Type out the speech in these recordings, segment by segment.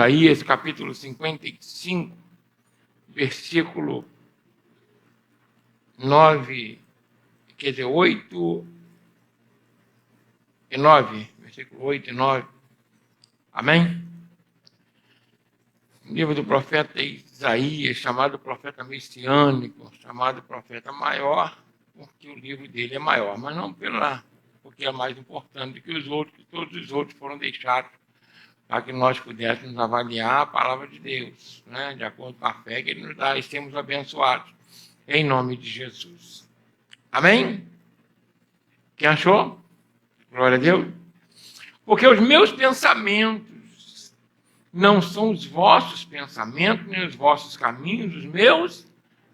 Isaías, capítulo 55, versículo 9, quer dizer, 8 e 9, versículo 8 e 9. Amém? O livro do profeta Isaías, chamado profeta messiânico, chamado profeta maior, porque o livro dele é maior, mas não porque é mais importante do que os outros, que todos os outros foram deixados para que nós pudéssemos avaliar a palavra de Deus, né, de acordo com a fé que Ele nos dá e sermos abençoados, em nome de Jesus. Amém? Quem achou? Glória a Deus. Porque os meus pensamentos não são os vossos pensamentos, nem os vossos caminhos, os meus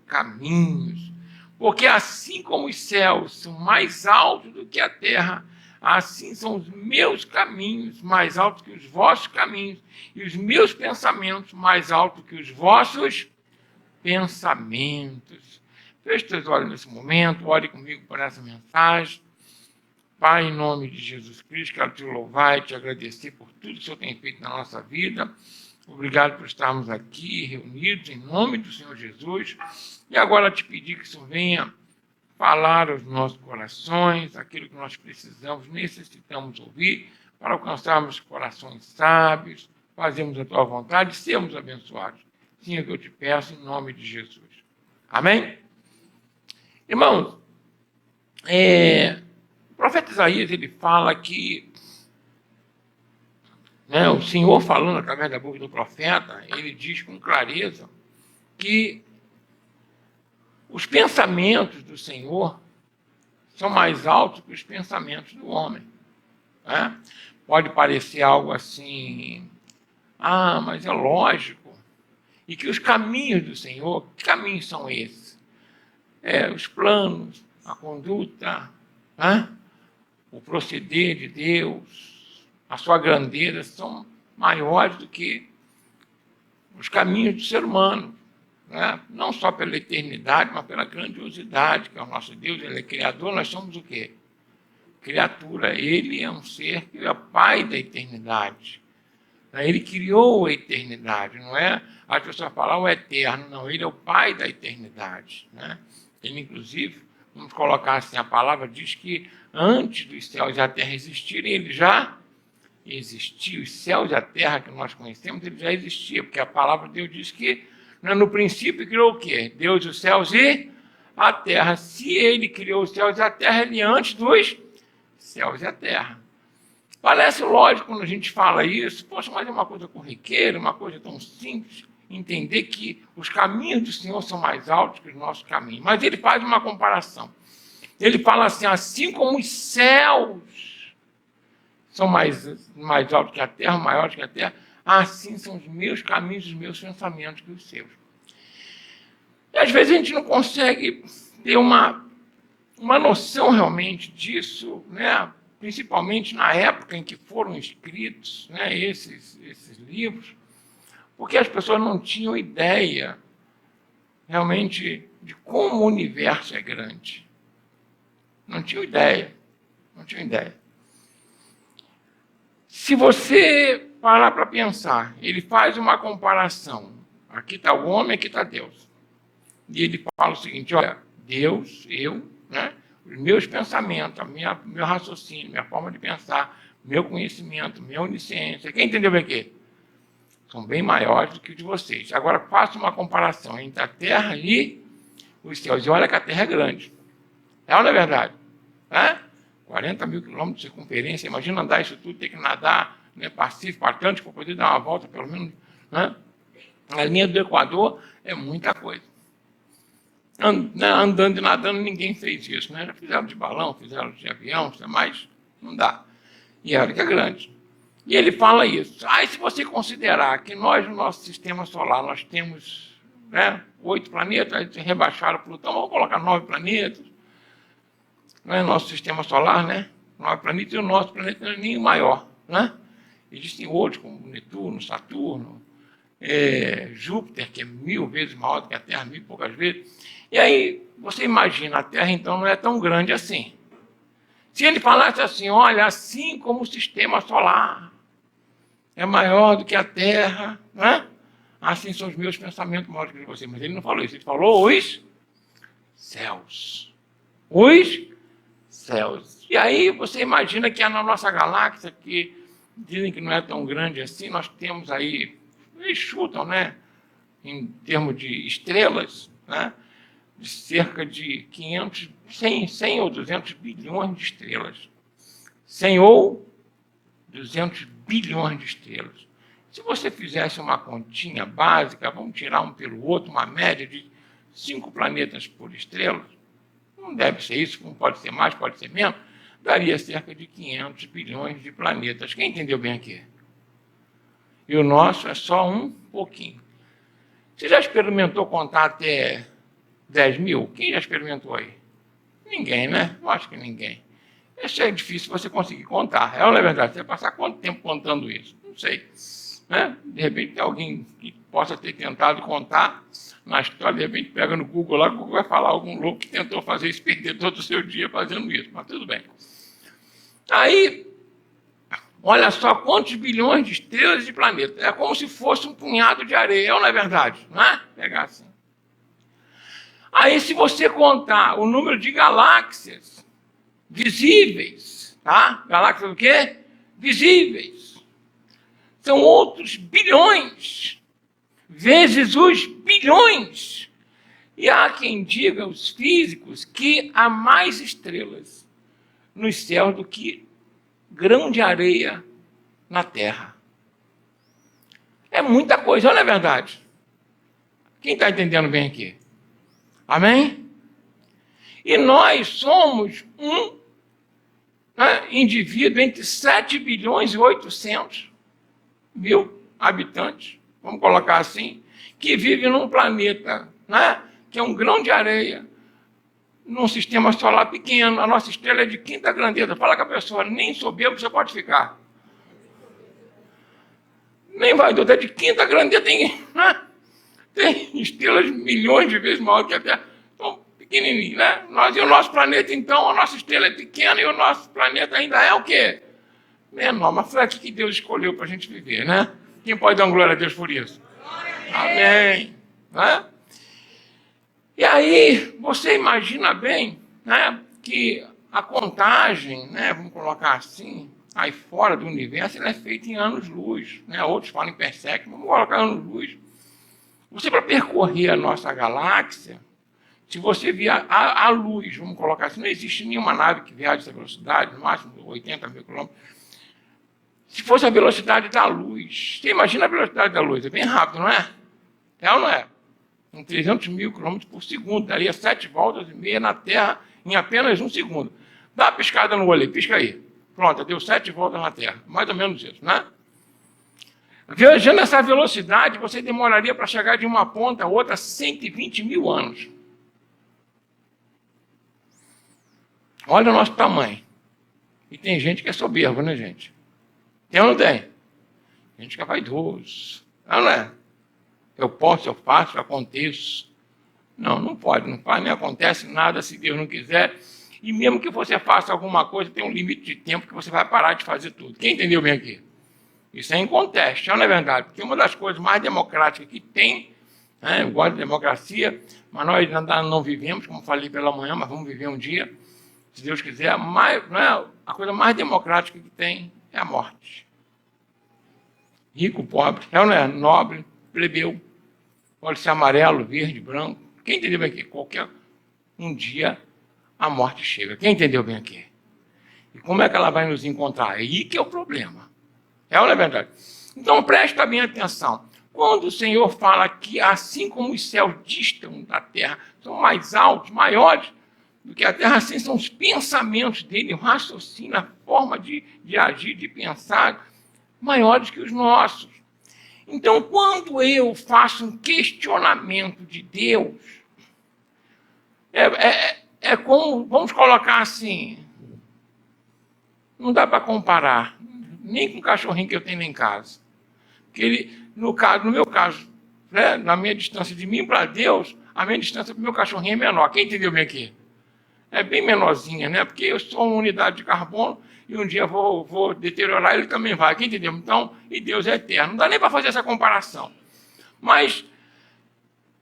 caminhos. Porque assim como os céus são mais altos do que a terra, assim são os meus caminhos mais altos que os vossos caminhos, e os meus pensamentos mais altos que os vossos pensamentos. Feche teus olhos nesse momento, ore comigo por essa mensagem. Pai, em nome de Jesus Cristo, quero te louvar e te agradecer por tudo que o Senhor tem feito na nossa vida. Obrigado por estarmos aqui reunidos em nome do Senhor Jesus. E agora te pedir que o Senhor venha falar aos nossos corações, aquilo que nós precisamos, necessitamos ouvir, para alcançarmos corações sábios, fazermos a tua vontade e sermos abençoados. Sim, é o que eu te peço em nome de Jesus. Amém? Irmãos, o profeta Isaías, ele fala que, né, o Senhor falando através da boca do profeta, ele diz com clareza que os pensamentos do Senhor são mais altos que os pensamentos do homem. Né? Pode parecer algo assim, mas é lógico. E que os caminhos do Senhor, que caminhos são esses? Os planos, a conduta, né? O proceder de Deus, a sua grandeza são maiores do que os caminhos do ser humano. Né? Não só pela eternidade, mas pela grandiosidade, que é o nosso Deus. Ele é criador, nós somos o quê? Criatura. Ele é um ser que é o Pai da eternidade. Ele criou a eternidade, não é? As pessoas falam o eterno, não, ele é o Pai da eternidade. Né? Ele, inclusive, vamos colocar assim, a palavra diz que antes dos céus e a terra existirem, ele já existia. Os céus e a terra que nós conhecemos, ele já existia, porque a palavra de Deus diz que no princípio criou o quê? Deus os céus e a terra. Se ele criou os céus e a terra, ele é antes dos céus e a terra. Parece lógico quando a gente fala isso, poxa, mas é uma coisa corriqueira, uma coisa tão simples, entender que os caminhos do Senhor são mais altos que os nossos caminhos. Mas ele faz uma comparação. Ele fala assim como os céus são mais altos que a terra, maiores que a terra, assim são os meus caminhos, os meus pensamentos que os seus. E às vezes a gente não consegue ter uma noção realmente disso, né? Principalmente na época em que foram escritos, né, esses livros, porque as pessoas não tinham ideia realmente de como o universo é grande. Não tinham ideia. Se você parar para pensar, ele faz uma comparação. Aqui está o homem, aqui está Deus. E ele fala o seguinte, olha, Deus, eu, né, os meus pensamentos, meu raciocínio, minha forma de pensar, meu conhecimento, minha onisciência, quem entendeu bem aqui? São bem maiores do que os de vocês. Agora, faça uma comparação entre a terra e os céus. E olha que a terra é grande. É ou não é verdade? 40 mil quilômetros de circunferência, imagina andar isso tudo, ter que nadar, né, Pacífico, Atlântico, para poder dar uma volta, pelo menos, né? A linha do Equador é muita coisa. Andando e nadando, ninguém fez isso, né? Já fizeram de balão, fizeram de avião, mas não dá. E olha que é grande. E ele fala isso. Aí, se você considerar que nós, no nosso sistema solar, nós temos, né, 8 planetas, aí rebaixaram Plutão, vamos colocar 9 planetas, não é nosso sistema solar, né? 9 planetas, e o nosso planeta não é nem o maior, né? Existem outros, como Netuno, Saturno, Júpiter, que é 1000 vezes maior do que a Terra, 1000 e poucas vezes. E aí, você imagina, a Terra, então, não é tão grande assim. Se ele falasse assim, olha, assim como o sistema solar é maior do que a terra, não é? Assim são os meus pensamentos maiores que você. Mas ele não falou isso, ele falou os céus. Os céus. E aí você imagina que na nossa galáxia, que dizem que não é tão grande assim, nós temos aí, eles chutam, né? Em termos de estrelas, né? De cerca de 500, 100 ou 200 bilhões de estrelas. 100 ou 200 bilhões de estrelas. Se você fizesse uma continha básica, vamos tirar um pelo outro, uma média de 5 planetas por estrela, não deve ser isso, não pode ser mais, pode ser menos, daria cerca de 500 bilhões de planetas. Quem entendeu bem aqui? E o nosso é só um pouquinho. Você já experimentou contar até 10 mil? Quem já experimentou aí? Ninguém, né? Eu acho que ninguém. Isso é difícil você conseguir contar. É ou não é verdade? Você vai passar quanto tempo contando isso? Não sei. Né? De repente tem alguém que possa ter tentado contar na história, de repente pega no Google lá, o Google vai falar algum louco que tentou fazer isso, perder todo o seu dia fazendo isso, mas tudo bem. Aí, olha só quantos bilhões de estrelas e planetas. É como se fosse um punhado de areia, não é verdade? Não é? Pegar assim. Aí, se você contar o número de galáxias visíveis, tá? Galáxias o quê? Visíveis. São outros bilhões, vezes os bilhões. E há quem diga, os físicos, que há mais estrelas nos céus do que grão de areia na Terra. É muita coisa, não é verdade? Quem está entendendo bem aqui? Amém? E nós somos um indivíduo entre 7 bilhões e 800 mil habitantes, vamos colocar assim, que vive num planeta, né, que é um grão de areia, num sistema solar pequeno. A nossa estrela é de quinta grandeza. Fala com a pessoa, nem soberbo você pode ficar. Nem vaidoso, é de quinta grandeza. Tem estrelas milhões de vezes maior que a Terra. Então, pequenininho, né? Nós e o nosso planeta, então, a nossa estrela é pequena e o nosso planeta ainda é o quê? Menor. Mas foi aqui que Deus escolheu para a gente viver, né? Quem pode dar uma glória a Deus por isso? Amém. Né? E aí, você imagina bem, né, que a contagem, né, vamos colocar assim, aí fora do universo, ela é feita em anos-luz. Né? Outros falam em parsecs, vamos colocar anos-luz. Você, para percorrer a nossa galáxia, se você vier a luz, vamos colocar assim, não existe nenhuma nave que viaje essa velocidade, no máximo 80 mil quilômetros. Se fosse a velocidade da luz, você imagina a velocidade da luz, é bem rápido, não é? É ou não é? Em 300 mil quilômetros por segundo, daria 7 voltas e meia na Terra em apenas 1 segundo. Dá uma piscada no olho, pisca aí. Pronto, deu 7 voltas na Terra, mais ou menos isso, né? Viajando essa velocidade, você demoraria para chegar de uma ponta a outra 120 mil anos. Olha o nosso tamanho. E tem gente que é soberbo, né, gente? Tem ou não tem? Gente que é vaidoso. Não é? Eu posso, eu faço, eu aconteço. Não, não pode, não faz, nem acontece nada se Deus não quiser. E mesmo que você faça alguma coisa, tem um limite de tempo que você vai parar de fazer tudo. Quem entendeu bem aqui? Isso é inconteste, não é verdade? Porque uma das coisas mais democráticas que tem, né, eu gosto de democracia, mas nós ainda não vivemos, como falei pela manhã, mas vamos viver um dia, se Deus quiser, né, a coisa mais democrática que tem é a morte. Rico, pobre, é ou não é? Nobre, plebeu, pode ser amarelo, verde, branco. Quem entendeu bem aqui? Qualquer um dia a morte chega. Quem entendeu bem aqui? E como é que ela vai nos encontrar? Aí que é o problema. É ou não é verdade? Então presta bem atenção. Quando o Senhor fala que assim como os céus distam da terra, são mais altos, maiores do que a terra, assim são os pensamentos dele, o raciocínio, a forma de agir, de pensar, maiores que os nossos. Então, quando eu faço um questionamento de Deus, é como, vamos colocar assim, não dá para comparar, nem com o cachorrinho que eu tenho em casa. Porque ele, no meu caso, né, na minha distância de mim para Deus, a minha distância para o meu cachorrinho é menor. Quem entendeu bem aqui? É bem menorzinha, né? Porque eu sou uma unidade de carbono e um dia vou deteriorar, ele também vai. Quem entendeu? Então, e Deus é eterno. Não dá nem para fazer essa comparação. Mas,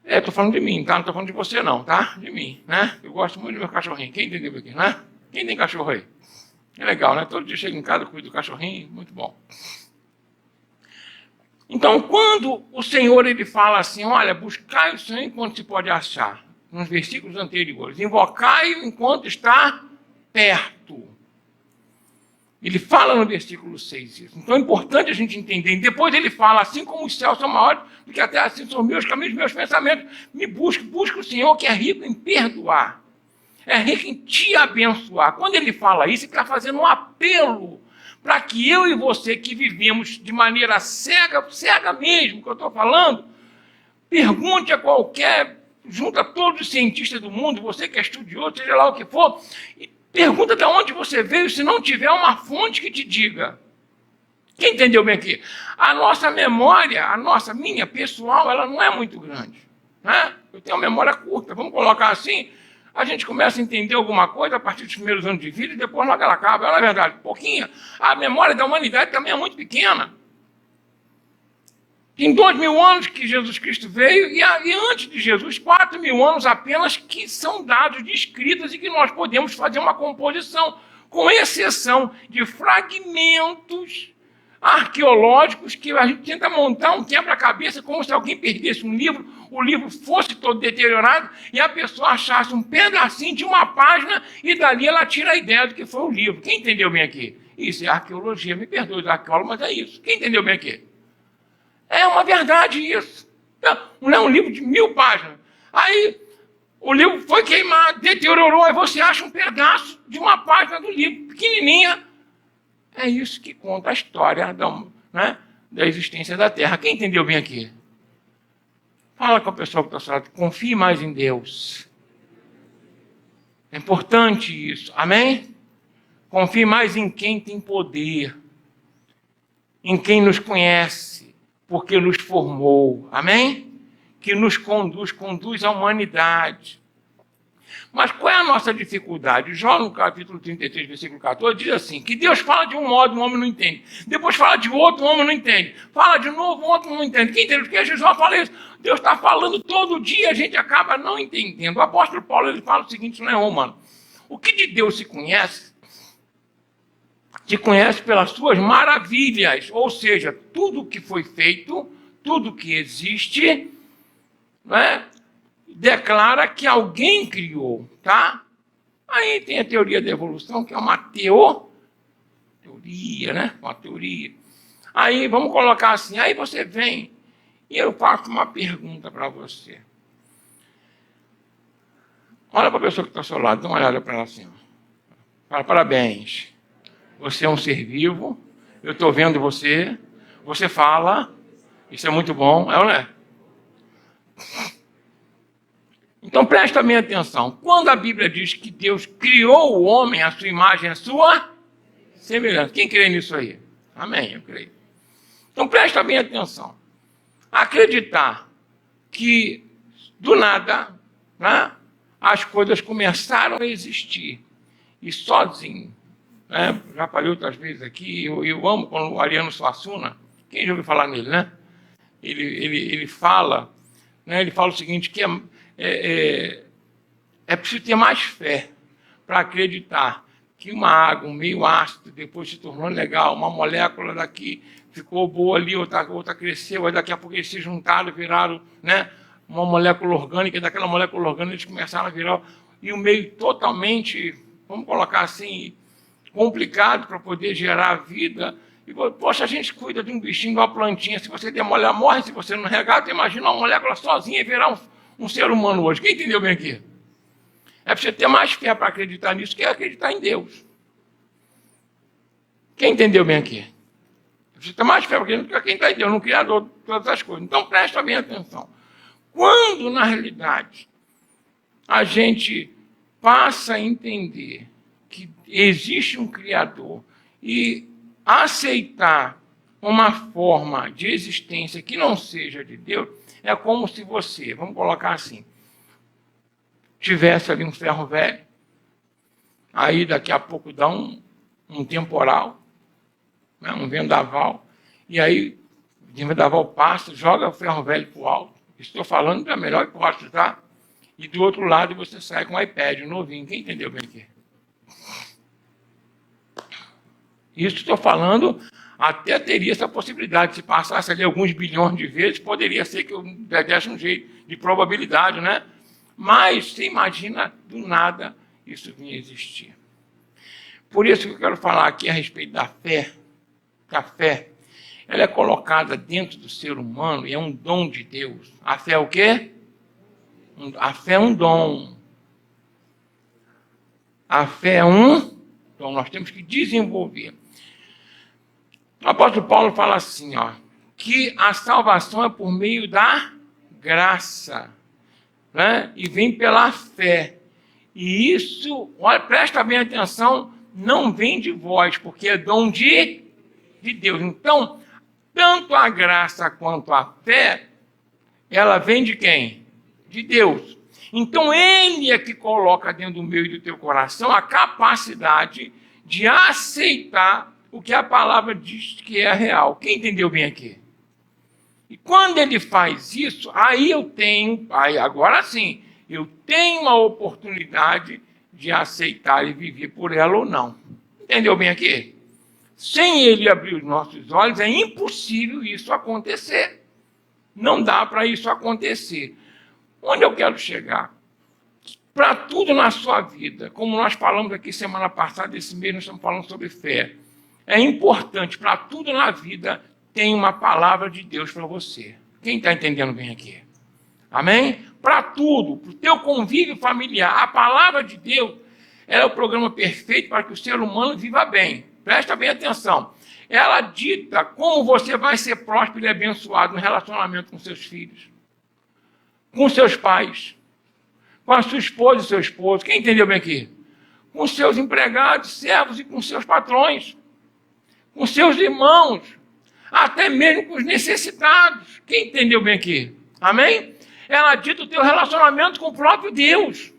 estou falando de mim, tá? Não estou falando de você não, tá? De mim, né? Eu gosto muito do meu cachorrinho. Quem entendeu aqui, né? Quem tem cachorro aí? É legal, né? Todo dia chego em casa, cuido do cachorrinho, muito bom. Então, quando o Senhor ele fala assim, olha, buscai o Senhor enquanto se pode achar, nos versículos anteriores, invocai-o enquanto está perto. Ele fala no versículo 6 isso. Então é importante a gente entender. E depois ele fala, assim como os céus são maiores do que a terra, assim são meus caminhos, meus pensamentos. Me busque o Senhor que é rico em perdoar. É rico em te abençoar. Quando ele fala isso, ele está fazendo um apelo para que eu e você que vivemos de maneira cega mesmo, que eu estou falando, pergunte a qualquer, junta todos os cientistas do mundo, você que é estudioso, seja lá o que for, e pergunta de onde você veio, se não tiver uma fonte que te diga. Quem entendeu bem aqui? A nossa memória, minha pessoal, ela não é muito grande. Né? Eu tenho uma memória curta, vamos colocar assim, a gente começa a entender alguma coisa a partir dos primeiros anos de vida e depois logo ela acaba. Na verdade, pouquinha. A memória da humanidade também é muito pequena. Tem 2000 anos que Jesus Cristo veio e antes de Jesus, 4000 anos apenas que são dados descritos e que nós podemos fazer uma composição, com exceção de fragmentos arqueológicos que a gente tenta montar um quebra-cabeça como se alguém perdesse um livro, o livro fosse todo deteriorado e a pessoa achasse um pedacinho de uma página e dali ela tira a ideia do que foi o livro. Quem entendeu bem aqui? Isso é arqueologia, me perdoe os arqueólogos, mas é isso. Quem entendeu bem aqui? É uma verdade isso. Não é um livro de 1000 páginas. Aí o livro foi queimado, deteriorou, aí você acha um pedaço de uma página do livro, pequenininha. É isso que conta a história da existência da Terra. Quem entendeu bem aqui? Fala com a pessoa que está ao seu lado. Confie mais em Deus. É importante isso. Amém? Confie mais em quem tem poder. Em quem nos conhece. Porque nos formou. Amém? Que nos conduz à humanidade. Mas qual é a nossa dificuldade? Jó, no capítulo 33, versículo 14, diz assim, que Deus fala de um modo, o homem não entende. Depois fala de outro, o homem não entende. Fala de novo, o outro não entende. Quem entende? Porque Jó fala isso. Deus está falando todo dia, a gente acaba não entendendo. O apóstolo Paulo ele fala o seguinte, isso não é romano. O que de Deus se conhece pelas suas maravilhas. Ou seja, tudo que foi feito, tudo que existe, né? Declara que alguém criou, tá? Aí tem a teoria da evolução, que é uma teoria, né? Uma teoria. Aí, vamos colocar assim, aí você vem e eu faço uma pergunta para você. Olha para a pessoa que está ao seu lado, dá uma olhada para ela assim. Fala, parabéns, você é um ser vivo, eu estou vendo você, você fala, isso é muito bom, é ou não é? Então presta bem atenção. Quando a Bíblia diz que Deus criou o homem à sua imagem, à sua semelhança. Quem crê nisso aí? Amém, eu creio. Então presta bem atenção. Acreditar que do nada, né, as coisas começaram a existir e sozinho. Né, já falei outras vezes aqui, eu amo quando o Ariano Suassuna, quem já ouviu falar nele, né? Ele fala, né, ele fala o seguinte, que é preciso ter mais fé para acreditar que uma água, um meio ácido, depois se tornou legal, uma molécula daqui ficou boa ali, outra cresceu, aí daqui a pouco eles se juntaram, viraram, né, uma molécula orgânica, e daquela molécula orgânica eles começaram a virar, e um meio totalmente, vamos colocar assim, complicado para poder gerar vida. E, poxa, a gente cuida de um bichinho, de uma plantinha, se você demolhar, morre, se você não regar, você imagina uma molécula sozinha e virar um ser humano hoje. Quem entendeu bem aqui? É preciso ter mais fé para acreditar nisso que é acreditar em Deus. Quem entendeu bem aqui? É preciso ter mais fé para acreditar quem está em Deus, no Criador de todas as coisas. Então presta bem atenção. Quando, na realidade, a gente passa a entender que existe um Criador e aceitar uma forma de existência que não seja de Deus, é como se você, vamos colocar assim, tivesse ali um ferro velho, aí daqui a pouco dá um um temporal, né, um vendaval, e aí o vendaval passa, joga o ferro velho para o alto. Estou falando da melhor hipótese, tá? E do outro lado você sai com um iPad novinho. Quem entendeu bem aqui? Isso estou falando, até teria essa possibilidade. Se passasse ali alguns bilhões de vezes, poderia ser que eu desse um jeito de probabilidade, né? Mas você imagina, do nada, isso vinha existir. Por isso que eu quero falar aqui a respeito da fé. A fé, ela é colocada dentro do ser humano e é um dom de Deus. A fé é o quê? A fé é um dom. A fé é um dom. Nós temos que desenvolver. O apóstolo Paulo fala assim, ó, que a salvação é por meio da graça, né? E vem pela fé. E isso, olha, presta bem atenção, não vem de vós, porque é dom de Deus. Então, tanto a graça quanto a fé, ela vem de quem? De Deus. Então, Ele é que coloca dentro do meu e do teu coração a capacidade de aceitar o que a palavra diz que é real. Quem entendeu bem aqui? E quando Ele faz isso, aí agora sim, eu tenho uma oportunidade de aceitar e viver por ela ou não. Entendeu bem aqui? Sem Ele abrir os nossos olhos, é impossível isso acontecer. Não dá para isso acontecer. Onde eu quero chegar? Para tudo na sua vida, como nós falamos aqui semana passada, esse mês nós estamos falando sobre fé. É importante, para tudo na vida, tem uma palavra de Deus para você. Quem está entendendo bem aqui? Amém? Para tudo, para o teu convívio familiar, a palavra de Deus é o programa perfeito para que o ser humano viva bem. Presta bem atenção. Ela dita como você vai ser próspero e abençoado no relacionamento com seus filhos, com seus pais, com a sua esposa e seu esposo. Quem entendeu bem aqui? Com seus empregados, servos e com seus patrões, com seus irmãos, até mesmo com os necessitados. Quem entendeu bem aqui? Amém? Ela dita o teu relacionamento com o próprio Deus.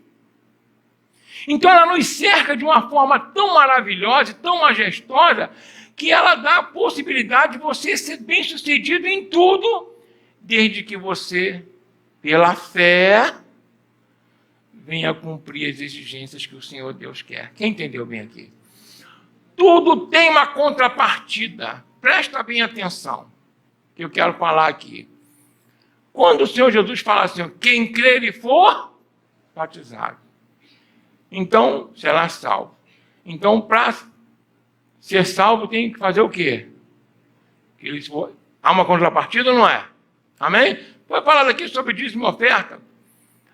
Então ela nos cerca de uma forma tão maravilhosa e tão majestosa que ela dá a possibilidade de você ser bem-sucedido em tudo, desde que você, pela fé, venha cumprir as exigências que o Senhor Deus quer. Quem entendeu bem aqui? Tudo tem uma contrapartida. Presta bem atenção, que eu quero falar aqui. Quando o Senhor Jesus fala assim, quem crer e for batizado, então será salvo. Então, para ser salvo, tem que fazer o quê? Há uma contrapartida ou não é? Amém? Foi falado aqui sobre dízimo e oferta.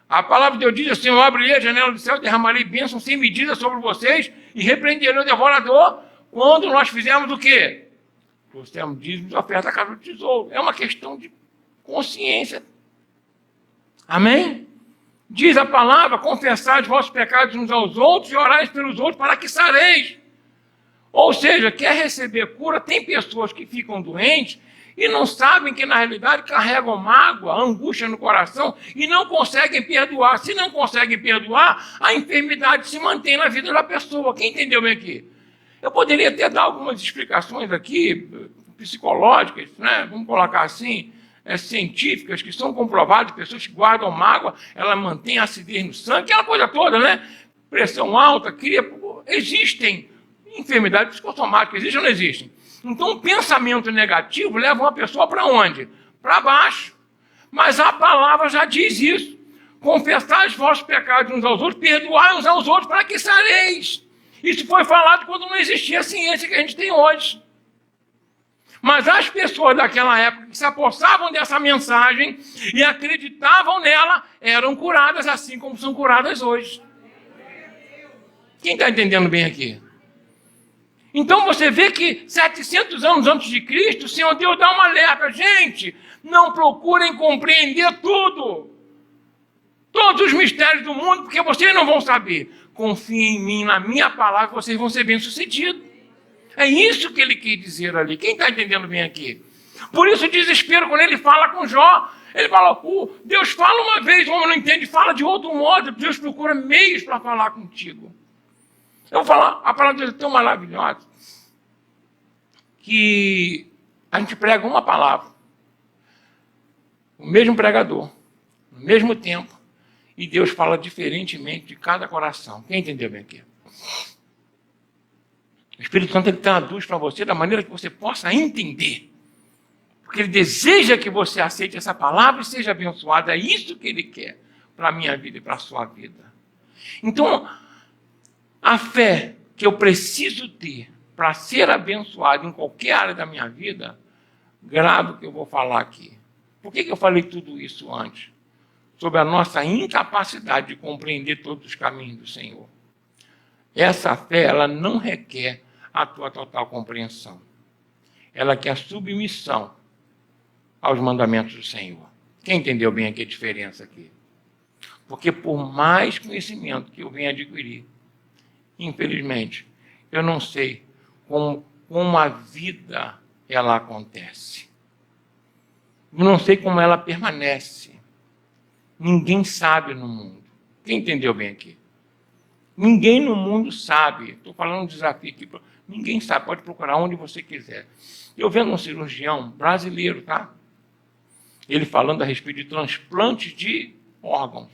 A palavra de Deus diz assim, eu abrirei a janela do céu, derramarei bênção sem medida sobre vocês e repreenderei o devorador quando nós fizermos o quê? Trouxemos dízimo e oferta à casa do tesouro. É uma questão de consciência. Amém? Diz a palavra, confessai os vossos pecados uns aos outros e orais pelos outros para que sareis. Ou seja, quer receber cura, tem pessoas que ficam doentes e não sabem que na realidade carregam mágoa, angústia no coração e não conseguem perdoar. Se não conseguem perdoar, a enfermidade se mantém na vida da pessoa. Quem entendeu bem aqui? Eu poderia até dar algumas explicações aqui, psicológicas, né? Vamos colocar assim, científicas, que são comprovadas, pessoas que guardam mágoa, ela mantém acidez no sangue, aquela coisa toda, né? Pressão alta, existem enfermidades psicossomáticas, existem ou não existem? Então, o pensamento negativo leva uma pessoa para onde? Para baixo. Mas a palavra já diz isso. Confessai os vossos pecados uns aos outros, perdoai uns aos outros para que sareis. Isso foi falado quando não existia a ciência que a gente tem hoje. Mas as pessoas daquela época que se apossavam dessa mensagem e acreditavam nela, eram curadas assim como são curadas hoje. Quem está entendendo bem aqui? Então você vê que 700 anos antes de Cristo, o Senhor Deus dá um alerta. Gente, não procurem compreender tudo. Todos os mistérios do mundo, porque vocês não vão saber. Confiem em mim, na minha palavra, vocês vão ser bem-sucedidos. É isso que ele quis dizer ali. Quem está entendendo bem aqui? Por isso o desespero quando ele fala com Jó. Ele fala, Deus fala uma vez, o homem não entende, fala de outro modo. Deus procura meios para falar contigo. Eu vou falar, a palavra de Deus é tão maravilhosa que a gente prega uma palavra, o mesmo pregador, no mesmo tempo, e Deus fala diferentemente de cada coração. Quem entendeu bem aqui? O Espírito Santo ele traduz para você da maneira que você possa entender. Porque ele deseja que você aceite essa palavra e seja abençoado. É isso que ele quer para a minha vida e para a sua vida. Então, a fé que eu preciso ter para ser abençoado em qualquer área da minha vida, grave o que eu vou falar aqui. Por que eu falei tudo isso antes? Sobre a nossa incapacidade de compreender todos os caminhos do Senhor. Essa fé, ela não requer a tua total compreensão. Ela quer submissão aos mandamentos do Senhor. Quem entendeu bem aqui a diferença aqui? Porque por mais conhecimento que eu venha adquirir, infelizmente, eu não sei como a vida ela acontece. Eu não sei como ela permanece. Ninguém sabe no mundo. Quem entendeu bem aqui? Ninguém no mundo sabe. Estou falando um desafio aqui. Ninguém sabe. Pode procurar onde você quiser. Eu vendo um cirurgião brasileiro, tá? Ele falando a respeito de transplantes de órgãos.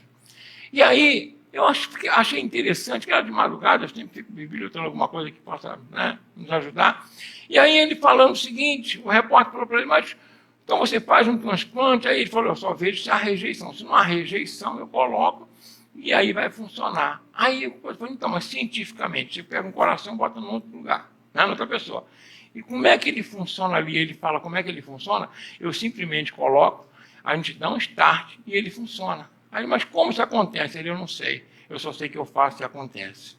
E aí, eu achei interessante, que era de madrugada, eu sempre fico bibliotecando alguma coisa que possa, né, nos ajudar. E aí ele falando o seguinte, o repórter falou para ele, mas então você faz um transplante, aí ele falou, eu só vejo se há rejeição. Se não há rejeição, eu coloco e aí vai funcionar. Aí eu falei, então, mas cientificamente, você pega um coração e bota em outro lugar, né, noutra pessoa. E como é que ele funciona ali? Ele fala, como é que ele funciona? Eu simplesmente coloco, a gente dá um start e ele funciona. Aí, mas como isso acontece? Ele, eu não sei. Eu só sei que eu faço e acontece.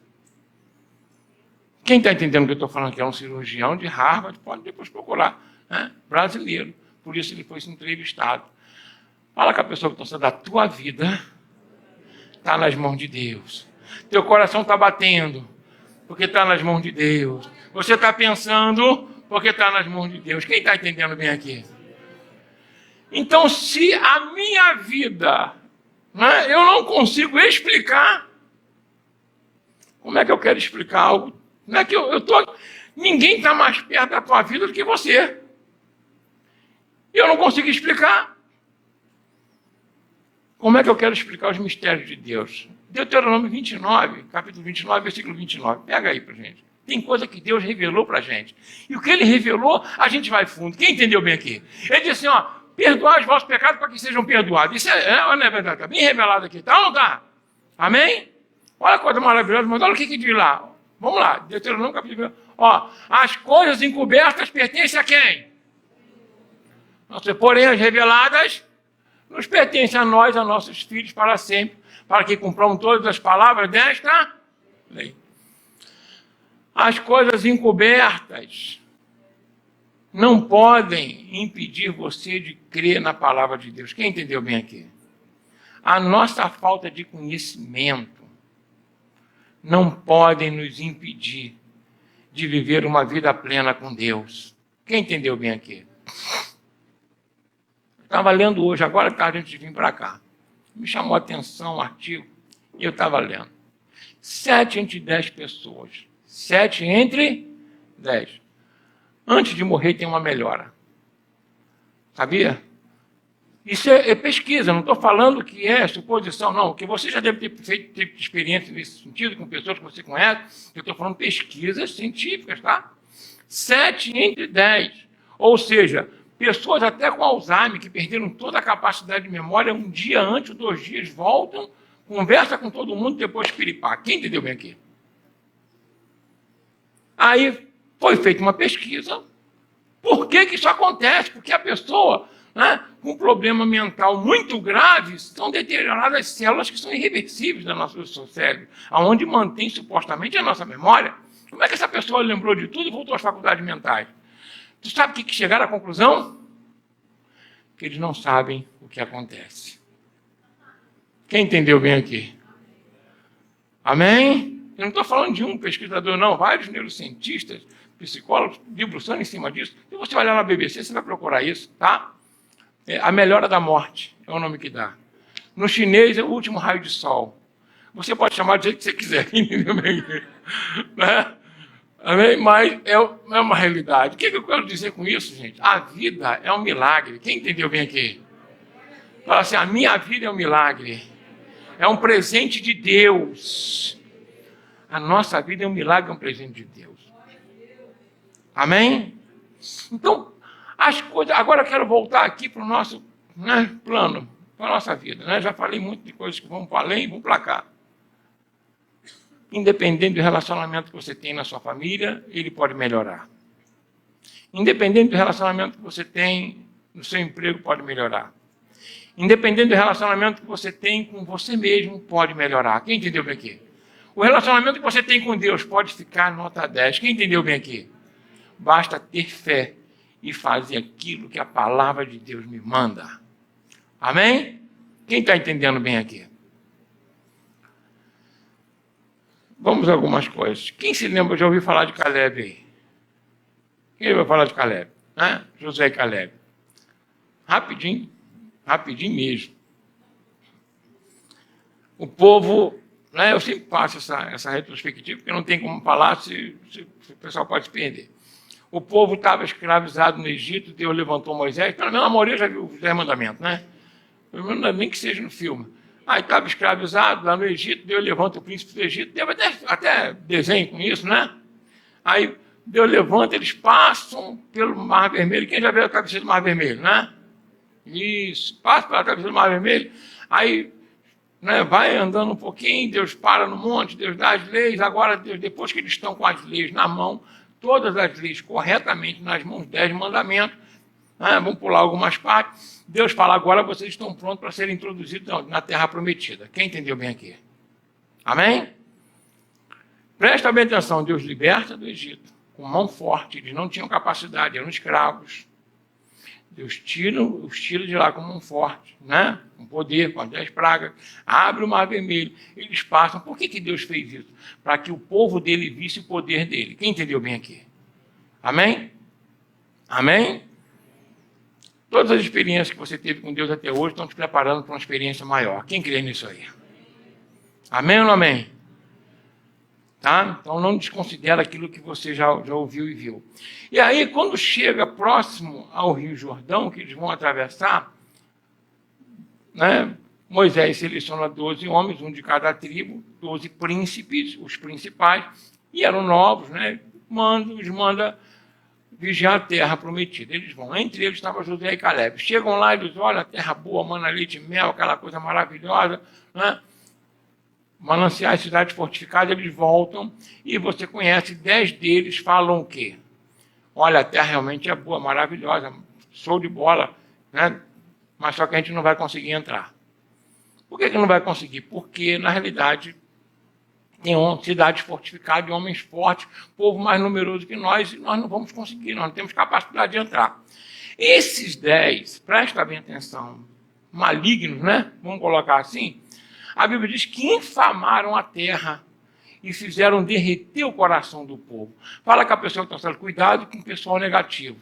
Quem está entendendo o que eu estou falando aqui é um cirurgião de Harvard, pode depois procurar, né? Brasileiro. Por isso ele foi entrevistado. Fala com a pessoa que está da tua vida está nas mãos de Deus. Teu coração está batendo porque está nas mãos de Deus. Você está pensando porque está nas mãos de Deus. Quem está entendendo bem aqui? Então, se a minha vida, né, eu não consigo explicar, como é que eu quero explicar algo? Não é que ninguém está mais perto da tua vida do que você. Eu não consigo explicar. Como é que eu quero explicar os mistérios de Deus? Deuteronômio 29, capítulo 29, versículo 29. Pega aí para gente. Tem coisa que Deus revelou para a gente. E o que ele revelou, a gente vai fundo. Quem entendeu bem aqui? Ele disse assim, ó, perdoai os vossos pecados para que sejam perdoados. Isso não é verdade? Está bem revelado aqui. Tá ou não está? Amém? Olha a coisa maravilhosa, mas olha o que diz lá. Vamos lá, Deuteronômio capítulo 29. Ó, as coisas encobertas pertencem a quem? Porém, as reveladas nos pertencem a nós, a nossos filhos, para sempre, para que cumpramos todas as palavras desta lei. As coisas encobertas não podem impedir você de crer na palavra de Deus. Quem entendeu bem aqui? A nossa falta de conhecimento não podem nos impedir de viver uma vida plena com Deus. Quem entendeu bem aqui? Estava lendo hoje, agora à tarde, antes de vir para cá. Me chamou a atenção um artigo e eu estava lendo. 7 entre 10 pessoas. 7 entre 10. Antes de morrer tem uma melhora. Sabia? Isso é pesquisa, não estou falando que é suposição, não. Que você já deve ter feito experiência nesse sentido com pessoas que você conhece. Eu estou falando pesquisas científicas, tá? 7 entre 10. Ou seja, pessoas até com Alzheimer, que perderam toda a capacidade de memória, um dia antes ou 2 dias, voltam, conversa com todo mundo, depois piripá. Quem entendeu bem aqui? Aí foi feita uma pesquisa. Por que isso acontece? Porque a pessoa, né, com um problema mental muito grave, são deterioradas as células que são irreversíveis do seu cérebro, onde mantém supostamente a nossa memória. Como é que essa pessoa lembrou de tudo e voltou às faculdades mentais? Tu sabe o que chegaram à conclusão? Que eles não sabem o que acontece. Quem entendeu bem aqui? Amém? Eu não estou falando de um pesquisador, não. Vários neurocientistas, psicólogos, debruçando em cima disso. Se você vai lá na BBC, você vai procurar isso, tá? A melhora da morte é o nome que dá. No chinês é o último raio de sol. Você pode chamar do jeito que você quiser. Entendeu bem aqui? Né? Amém? Mas é uma realidade. O que eu quero dizer com isso, gente? A vida é um milagre. Quem entendeu bem aqui? Fala assim, a minha vida é um milagre. É um presente de Deus. A nossa vida é um milagre, é um presente de Deus. Amém? Então, as coisas... Agora eu quero voltar aqui para o nosso plano, para a nossa vida. Né? Já falei muito de coisas que vão para além e vão para cá. Independente do relacionamento que você tem na sua família, ele pode melhorar. Independente do relacionamento que você tem no seu emprego, pode melhorar. Independente do relacionamento que você tem com você mesmo, pode melhorar. Quem entendeu bem aqui? O relacionamento que você tem com Deus pode ficar nota 10. Quem entendeu bem aqui? Basta ter fé e fazer aquilo que a palavra de Deus me manda. Amém? Quem está entendendo bem aqui? Vamos a algumas coisas. Quem se lembra, já ouviu falar de Caleb aí? Quem ouviu falar de Caleb? Josué e Caleb. Rapidinho mesmo. O povo, eu sempre passo essa retrospectiva, porque não tem como falar se o pessoal pode se perder. O povo estava escravizado no Egito, Deus levantou Moisés, pelo menos a maioria já viu os 10 mandamentos, né? Pelo menos nem que seja no filme. Aí estava escravizado lá no Egito, Deus levanta o príncipe do Egito, Deus até desenho com isso, né? Aí Deus levanta, eles passam pelo Mar Vermelho. Quem já viu a cabeceira do Mar Vermelho, né? Isso, passa pela cabeceira do Mar Vermelho, aí vai andando um pouquinho, Deus para no monte, Deus dá as leis. Agora, depois que eles estão com as leis na mão, todas as leis corretamente nas mãos, 10 mandamentos, vamos pular algumas partes, Deus fala, agora vocês estão prontos para serem introduzidos na terra prometida. Quem entendeu bem aqui? Amém? Presta bem atenção, Deus liberta do Egito, com mão forte, eles não tinham capacidade, eram escravos. Deus os tira de lá com mão forte, com poder, com as 10 pragas, abre o Mar Vermelho, eles passam. Por que Deus fez isso? Para que o povo dele visse o poder dele. Quem entendeu bem aqui? Amém? Amém? Todas as experiências que você teve com Deus até hoje estão te preparando para uma experiência maior. Quem crê nisso aí? Amém ou não amém? Tá? Então não desconsidera aquilo que você já ouviu e viu. E aí, quando chega próximo ao Rio Jordão, que eles vão atravessar, Moisés seleciona 12 homens, um de cada tribo, 12 príncipes, os principais, e eram novos, os manda vigiar a terra prometida. Eles vão, entre eles estava Josué e Caleb. Chegam lá, eles olham a terra boa, mana, leite e mel, aquela coisa maravilhosa, mananciais, cidades fortificadas, eles voltam, e você conhece, 10 deles falam o quê? Olha, a terra realmente é boa, maravilhosa, show de bola, mas só que a gente não vai conseguir entrar. Por que não vai conseguir? Porque, na realidade, tem cidades fortificadas, homens fortes, povo mais numeroso que nós, e nós não vamos conseguir, nós não temos capacidade de entrar. Esses 10, presta bem atenção, malignos, vamos colocar assim, a Bíblia diz que infamaram a terra e fizeram derreter o coração do povo. Fala com a pessoa que está falando, cuidado com o pessoal negativo.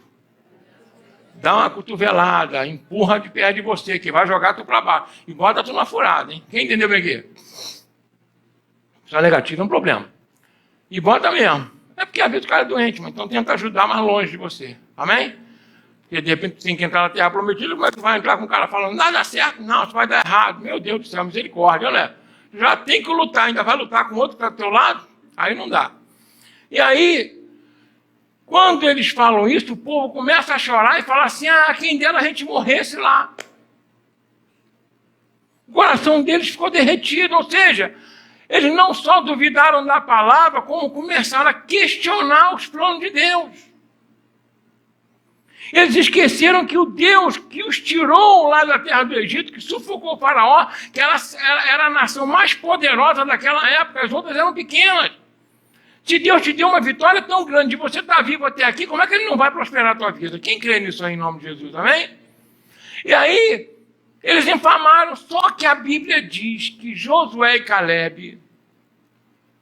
Dá uma cotovelada, empurra de perto de você, que vai jogar tu para baixo. E bota tu na furada, hein? Quem entendeu bem aqui? Pessoal negativo é um problema. E bota mesmo. É porque às vezes o cara é doente, mas então tenta ajudar mais longe de você. Amém? Porque de repente você tem que entrar na terra prometida, como é que tu vai entrar com um cara falando, nada dá certo, não, isso vai dar errado. Meu Deus do céu, misericórdia, né? Já tem que lutar, ainda vai lutar com outro que está do teu lado? Aí não dá. E aí, quando eles falam isso, o povo começa a chorar e fala assim, quem dera a gente morresse lá. O coração deles ficou derretido, ou seja, eles não só duvidaram da palavra, como começaram a questionar os planos de Deus. Eles esqueceram que o Deus que os tirou lá da terra do Egito, que sufocou o faraó, que era a nação mais poderosa daquela época, as outras eram pequenas. Se Deus te deu uma vitória tão grande de você estar vivo até aqui, como é que ele não vai prosperar a tua vida? Quem crê nisso aí em nome de Jesus, amém? E aí, eles infamaram, só que a Bíblia diz que Josué e Caleb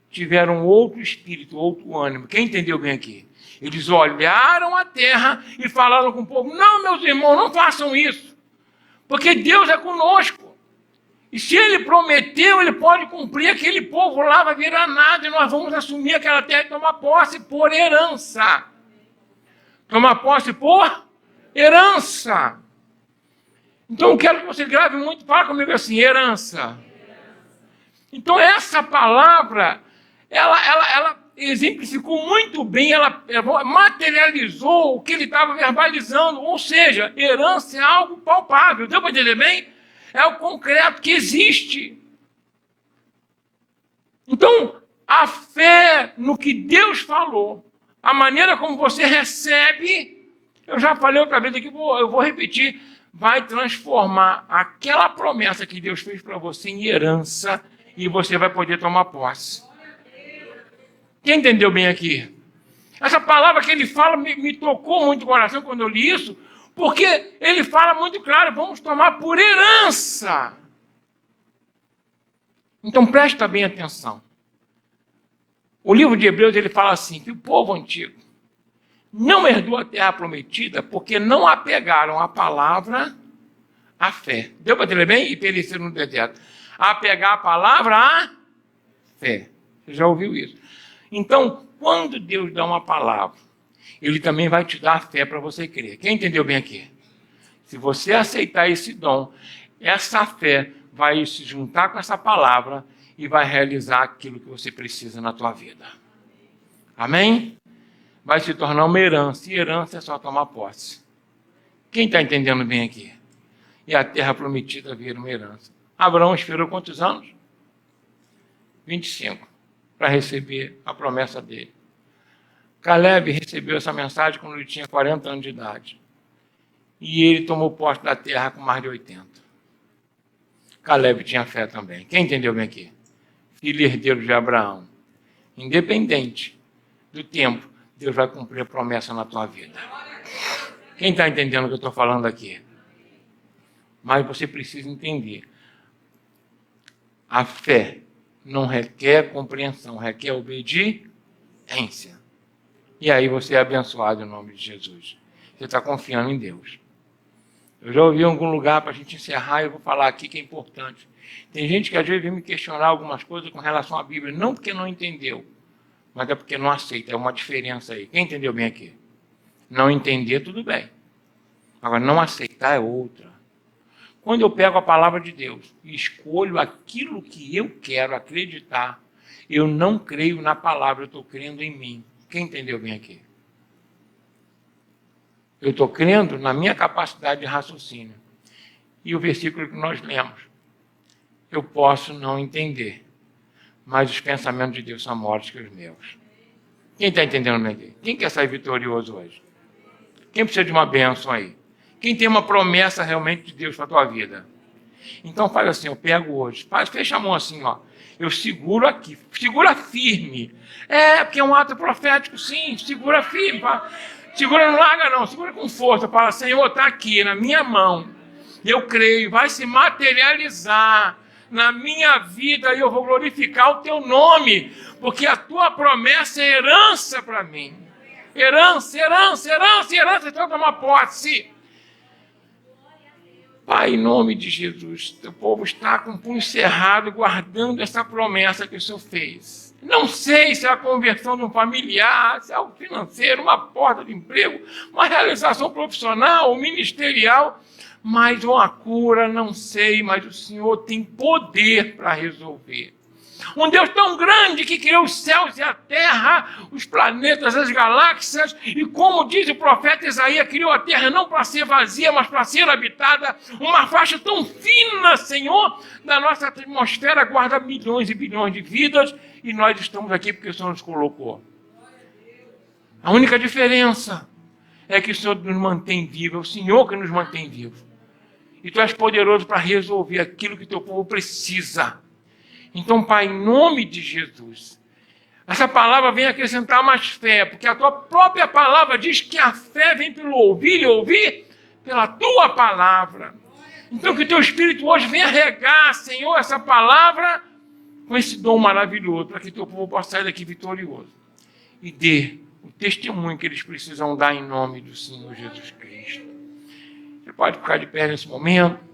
tiveram outro espírito, outro ânimo. Quem entendeu bem aqui? Eles olharam a terra e falaram com o povo, não, meus irmãos, não façam isso, porque Deus é conosco. E se ele prometeu, ele pode cumprir. Aquele povo lá vai virar nada e nós vamos assumir aquela terra e tomar posse por herança. Tomar posse por herança. Então eu quero que você grave muito, fala comigo assim, herança. Então essa palavra, ela exemplificou muito bem, ela materializou o que ele estava verbalizando. Ou seja, herança é algo palpável. Deu para entender bem? É o concreto que existe. Então, a fé no que Deus falou, a maneira como você recebe, eu já falei outra vez aqui, eu vou repetir, vai transformar aquela promessa que Deus fez para você em herança e você vai poder tomar posse. Quem entendeu bem aqui? Essa palavra que ele fala me tocou muito o coração quando eu li isso, porque ele fala muito claro, vamos tomar por herança. Então presta bem atenção. O livro de Hebreus ele fala assim, que o povo antigo não herdou a terra prometida porque não apegaram a palavra à fé. Deu para entender bem? E pereceram no deserto. Apegar a palavra à fé. Você já ouviu isso? Então, quando Deus dá uma palavra, Ele também vai te dar a fé para você crer. Quem entendeu bem aqui? Se você aceitar esse dom, essa fé vai se juntar com essa palavra e vai realizar aquilo que você precisa na tua vida. Amém? Vai se tornar uma herança, e herança é só tomar posse. Quem está entendendo bem aqui? E a terra prometida vira uma herança. Abraão esperou quantos anos? 25. Para receber a promessa dele. Caleb recebeu essa mensagem quando ele tinha 40 anos de idade. E ele tomou posse da terra com mais de 80. Caleb tinha fé também. Quem entendeu bem aqui? Filho herdeiro de Abraão. Independente do tempo, Deus vai cumprir a promessa na tua vida. Quem está entendendo o que eu estou falando aqui? Mas você precisa entender. A fé não requer compreensão, requer obediência. E aí você é abençoado em nome de Jesus. Você está confiando em Deus. Eu já ouvi em algum lugar, para a gente encerrar, eu vou falar aqui que é importante. Tem gente que às vezes vem me questionar algumas coisas com relação à Bíblia, não porque não entendeu, mas é porque não aceita. É uma diferença aí. Quem entendeu bem aqui? Não entender, tudo bem. Agora, não aceitar é outra. Quando eu pego a palavra de Deus e escolho aquilo que eu quero acreditar, eu não creio na palavra, eu estou crendo em mim. Quem entendeu bem aqui? Eu estou crendo na minha capacidade de raciocínio. E o versículo que nós lemos, eu posso não entender, mas os pensamentos de Deus são maiores que os meus. Quem está entendendo bem aqui? Quem quer sair vitorioso hoje? Quem precisa de uma bênção aí? Quem tem uma promessa realmente de Deus para a tua vida? Então faz assim, eu pego hoje, fecha a mão assim, ó. Eu seguro aqui, segura firme. Porque é um ato profético, sim, segura firme. Segura, não larga não, segura com força. Fala, Senhor, está aqui na minha mão. Eu creio, vai se materializar na minha vida e eu vou glorificar o teu nome, porque a tua promessa é herança para mim. Herança, herança, herança, herança, então toma posse. Pai, em nome de Jesus, teu povo está com o punho cerrado, guardando essa promessa que o Senhor fez. Não sei se é a conversão de um familiar, se é algo financeiro, uma porta de emprego, uma realização profissional ou ministerial, mas uma cura, não sei, mas o Senhor tem poder para resolver. Um Deus tão grande que criou os céus e a terra, os planetas, as galáxias, e como diz o profeta Isaías, criou a terra não para ser vazia, mas para ser habitada. Uma faixa tão fina, Senhor, da nossa atmosfera guarda milhões e bilhões de vidas, e nós estamos aqui porque o Senhor nos colocou. A única diferença é que o Senhor nos mantém vivos, é o Senhor que nos mantém vivos. E Tu és poderoso para resolver aquilo que Teu povo precisa. Então, Pai, em nome de Jesus, essa palavra vem acrescentar mais fé, porque a Tua própria palavra diz que a fé vem pelo ouvir e ouvir pela Tua palavra. Então, que o Teu Espírito hoje venha regar, Senhor, essa palavra com esse dom maravilhoso, para que Teu povo possa sair daqui vitorioso e dê o testemunho que eles precisam dar em nome do Senhor Jesus Cristo. Você pode ficar de pé nesse momento.